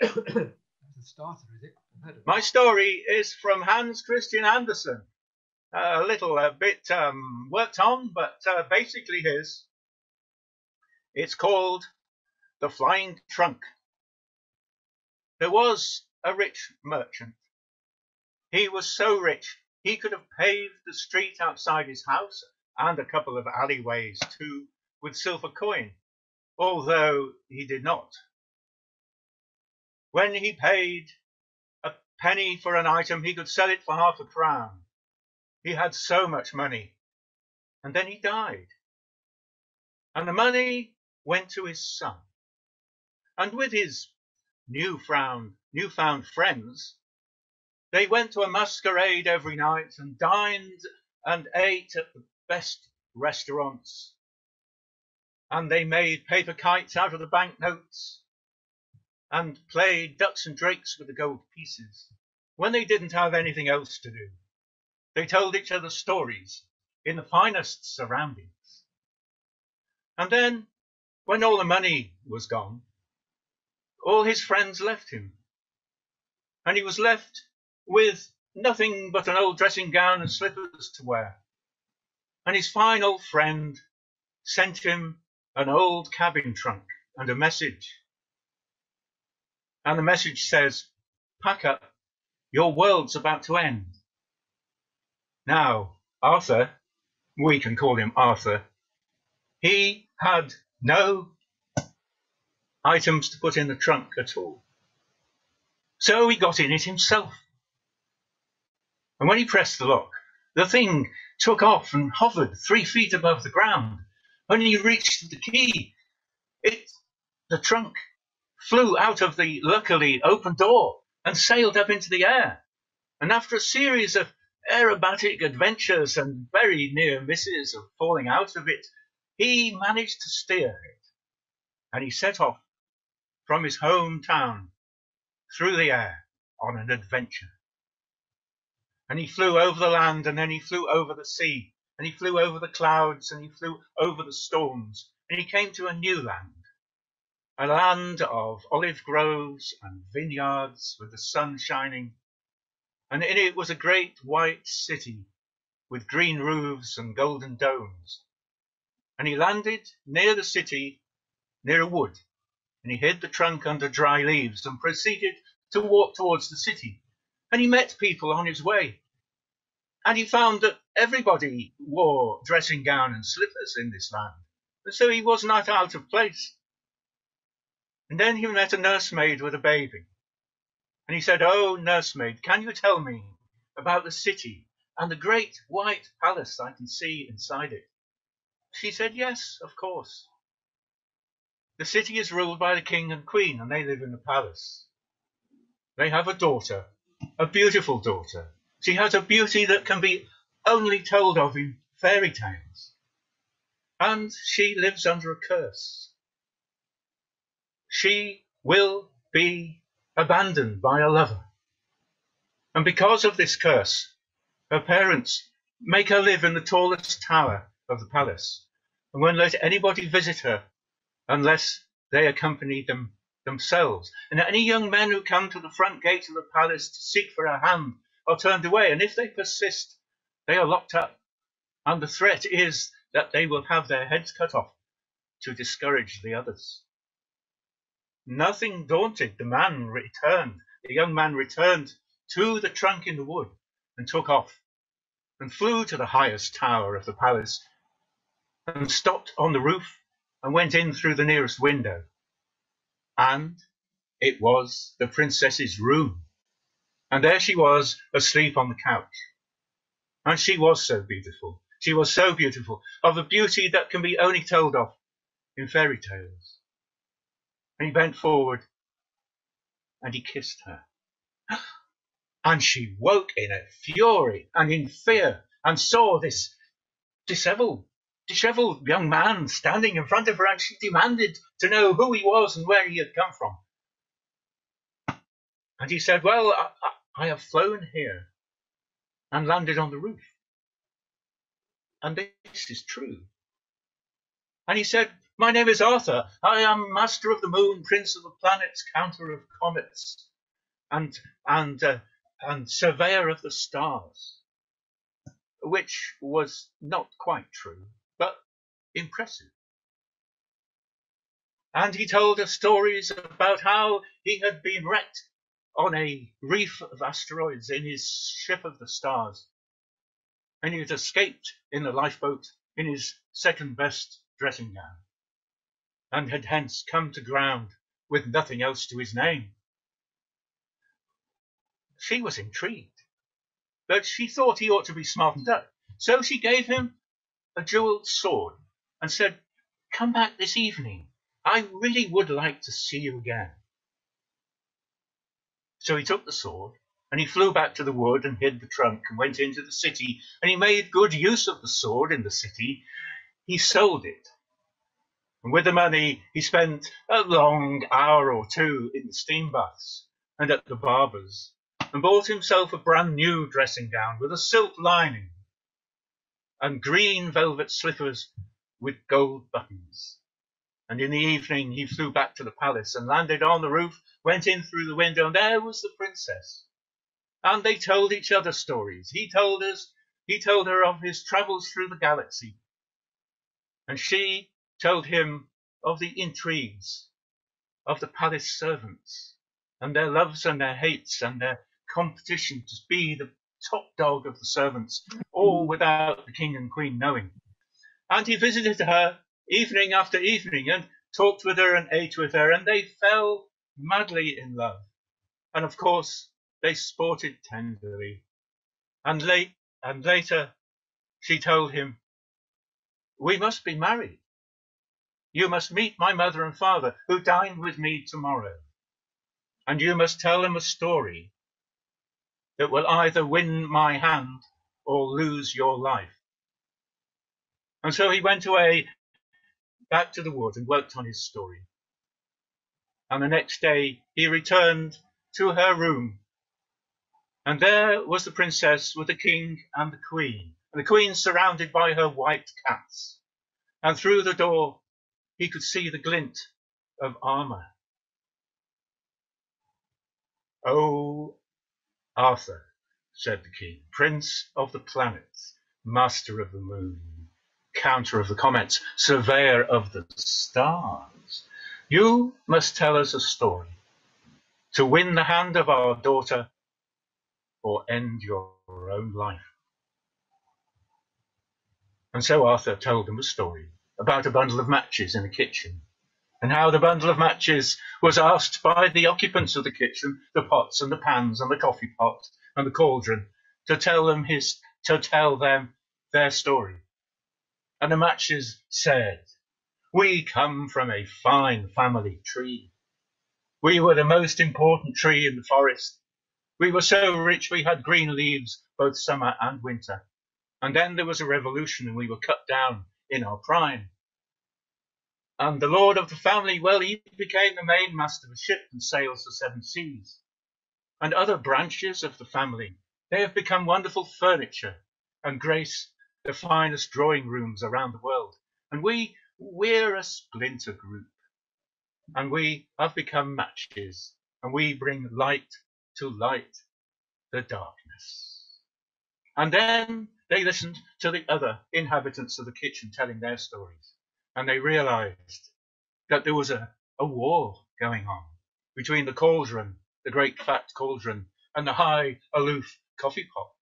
That's a starter, is it? My story is from Hans Christian Andersen. A little bit worked on, but basically his. It's called The Flying Trunk. There was a rich merchant. He was so rich he could have paved the street outside his house and a couple of alleyways too with silver coin, although he did not. When he paid a penny for an item, he could sell it for half a crown. He had so much money. And then he died. And the money went to his son. And with his newfound friends, they went to a masquerade every night and dined and ate at the best restaurants. And they made paper kites out of the banknotes and played ducks and drakes with the gold pieces. When they didn't have anything else to do, they told each other stories in the finest surroundings. And then, when all the money was gone, all his friends left him. And he was left with nothing but an old dressing gown and slippers to wear. And his fine old friend sent him an old cabin trunk and a message. And the message says, "Pack up, your world's about to end." Now, Arthur, we can call him Arthur, he had no items to put in the trunk at all. So he got in it himself. And when he pressed the lock, the thing took off and hovered 3 feet above the ground. When he reached the key, the trunk flew out of the luckily open door and sailed up into the air. And after a series of aerobatic adventures and very near misses of falling out of it, he managed to steer it. And he set off from his hometown through the air on an adventure. And he flew over the land, and then he flew over the sea, and he flew over the clouds, and he flew over the storms, and he came to a new land, a land of olive groves and vineyards with the sun shining, and in it was a great white city with green roofs and golden domes. And he landed near the city, near a wood, and he hid the trunk under dry leaves and proceeded to walk towards the city. And he met people on his way. And he found that everybody wore dressing gown and slippers in this land. And so he was not out of place. And then he met a nursemaid with a baby. And he said, "Oh, nursemaid, can you tell me about the city and the great white palace I can see inside it?" She said, "Yes, of course. The city is ruled by the king and queen, and they live in the palace. They have a daughter, a beautiful daughter. She has a beauty that can be only told of in fairy tales. And she lives under a curse. She will be abandoned by a lover. And because of this curse, her parents make her live in the tallest tower of the palace, and won't let anybody visit her unless they accompany them themselves. And any young men who come to the front gate of the palace to seek for her hand are turned away, and if they persist, they are locked up. And the threat is that they will have their heads cut off to discourage the others." Nothing daunted, the young man returned to the trunk in the wood and took off and flew to the highest tower of the palace and stopped on the roof and went in through the nearest window. And it was the princess's room. And there she was, asleep on the couch. And she was so beautiful. She was so beautiful, of a beauty that can be only told of in fairy tales. And he bent forward and he kissed her. And she woke in a fury and in fear and saw this dishevelled young man standing in front of her, and she demanded to know who he was and where he had come from. And he said, "Well, I have flown here and landed on the roof. And this is true." And he said, My name is Arthur. I am master of the moon, prince of the planets, counter of comets, and and uh, and surveyor of the stars. Which was not quite true, but impressive. And he told us stories about how he had been wrecked on a reef of asteroids in his ship of the stars, and he had escaped in the lifeboat in his second best dressing gown, and had hence come to ground with nothing else to his name. She was intrigued, but she thought he ought to be smartened up, so she gave him a jewelled sword and said, "Come back this evening. I really would like to see you again." So he took the sword, and he flew back to the wood and hid the trunk and went into the city, and he made good use of the sword in the city. He sold it, and with the money he spent a long hour or two in the steam baths and at the barber's, and bought himself a brand new dressing gown with a silk lining and green velvet slippers with gold buttons. And in the evening he flew back to the palace and landed on the roof, went in through the window, and there was the princess. And they told each other stories. He told her of his travels through the galaxy, and she told him of the intrigues of the palace servants, and their loves and their hates, and their competition to be the top dog of the servants, all without the king and queen knowing. And he visited her evening after evening, and talked with her and ate with her, and they fell madly in love. And of course they sported tenderly. And later she told him, "We must be married. You must meet my mother and father, who dine with me tomorrow. And you must tell them a story that will either win my hand or lose your life." And so he went away back to the wood and worked on his story. And the next day he returned to her room, and there was the princess with the king and the queen surrounded by her white cats. And through the door he could see the glint of armour. "Oh, Arthur," said the king, "prince of the planets, master of the moon, counter of the comets, surveyor of the stars, you must tell us a story to win the hand of our daughter or end your own life." And so Arthur told them a story about a bundle of matches in a kitchen, and how the bundle of matches was asked by the occupants of the kitchen, the pots and the pans and the coffee pot and the cauldron, to tell them their story. And the matches said, "We come from a fine family tree. We were the most important tree in the forest. We were so rich we had green leaves both summer and winter. And then there was a revolution and we were cut down in our prime. And the lord of the family, well, he became the main master of a ship and sails the seven seas. And other branches of the family, they have become wonderful furniture and grace the finest drawing rooms around the world. And we're a splinter group. And we have become matches, and we bring light to light the darkness." And then they listened to the other inhabitants of the kitchen telling their stories, and they realized that there was a war going on between the cauldron, the great fat cauldron, and the high, aloof coffee pot.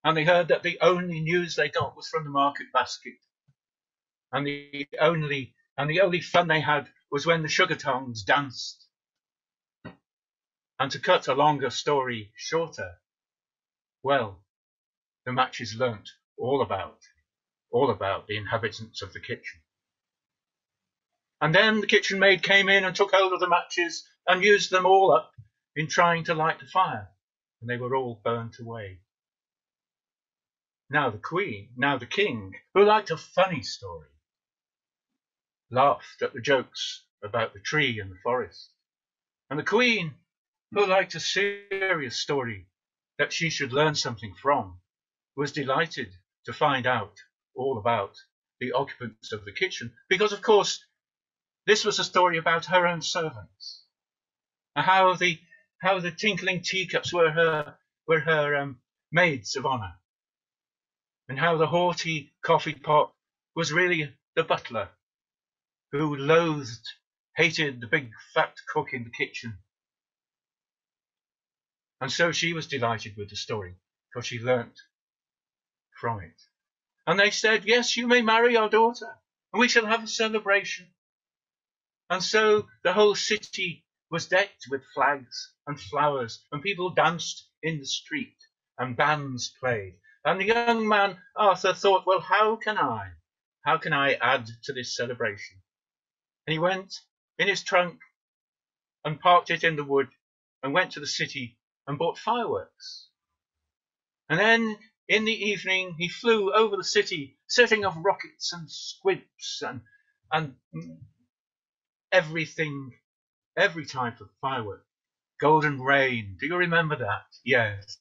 And they heard that the only news they got was from the market basket, and the only fun they had was when the sugar tongs danced. And to cut a longer story shorter, well, the matches learnt all about the inhabitants of the kitchen. And then the kitchen maid came in and took hold of the matches and used them all up in trying to light the fire, and they were all burnt away. Now the king, who liked a funny story, laughed at the jokes about the tree and the forest. And the queen, who liked a serious story that she should learn something from, was delighted to find out all about the occupants of the kitchen, because of course This was a story about her own servants, and how the tinkling teacups were her maids of honour, and how the haughty coffee pot was really the butler, who hated the big fat cook in the kitchen. And so she was delighted with the story, because she learnt from it. And they said, yes, you may marry our daughter, and we shall have a celebration. And so the whole city was decked with flags and flowers, and people danced in the street, and bands played. And the young man, Arthur, thought, well, how can I add to this celebration? And he went in his trunk and parked it in the wood and went to the city and bought fireworks. And then in the evening he flew over the city, setting off rockets and squibs and everything, every type of firework. Golden rain, do you remember that? Yes.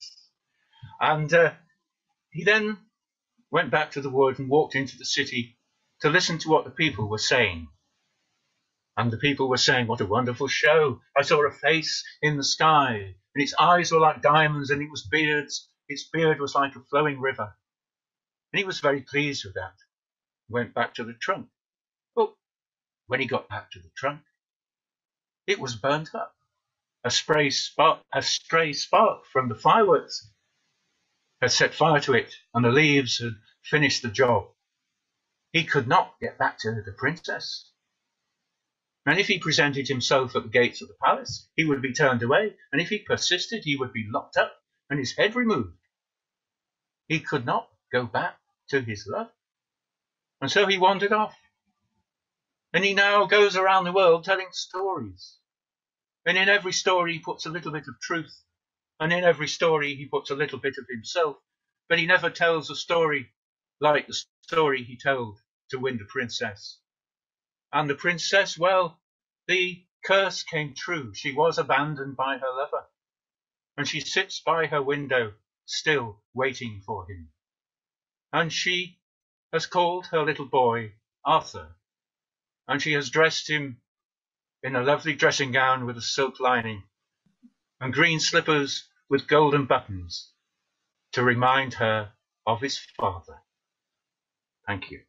And he then went back to the wood and walked into the city to listen to what the people were saying. And the people were saying, what a wonderful show. I saw a face in the sky, and its eyes were like diamonds, and its beard was like a flowing river. And he was very pleased with that. Went back to the trunk. But when he got back to the trunk, it was burnt up. A stray spark from the fireworks had set fire to it, and the leaves had finished the job. He could not get back to the princess. And if he presented himself at the gates of the palace, he would be turned away, and if he persisted, he would be locked up and his head removed. He could not go back to his love. And so he wandered off. And he now goes around the world telling stories. And in every story he puts a little bit of truth, and in every story he puts a little bit of himself, but he never tells a story like the story he told to win the princess. And the princess, well, the curse came true. She was abandoned by her lover, and she sits by her window still waiting for him. And she has called her little boy Arthur, and she has dressed him in a lovely dressing gown with a silk lining and green slippers with golden buttons to remind her of his father. Thank you.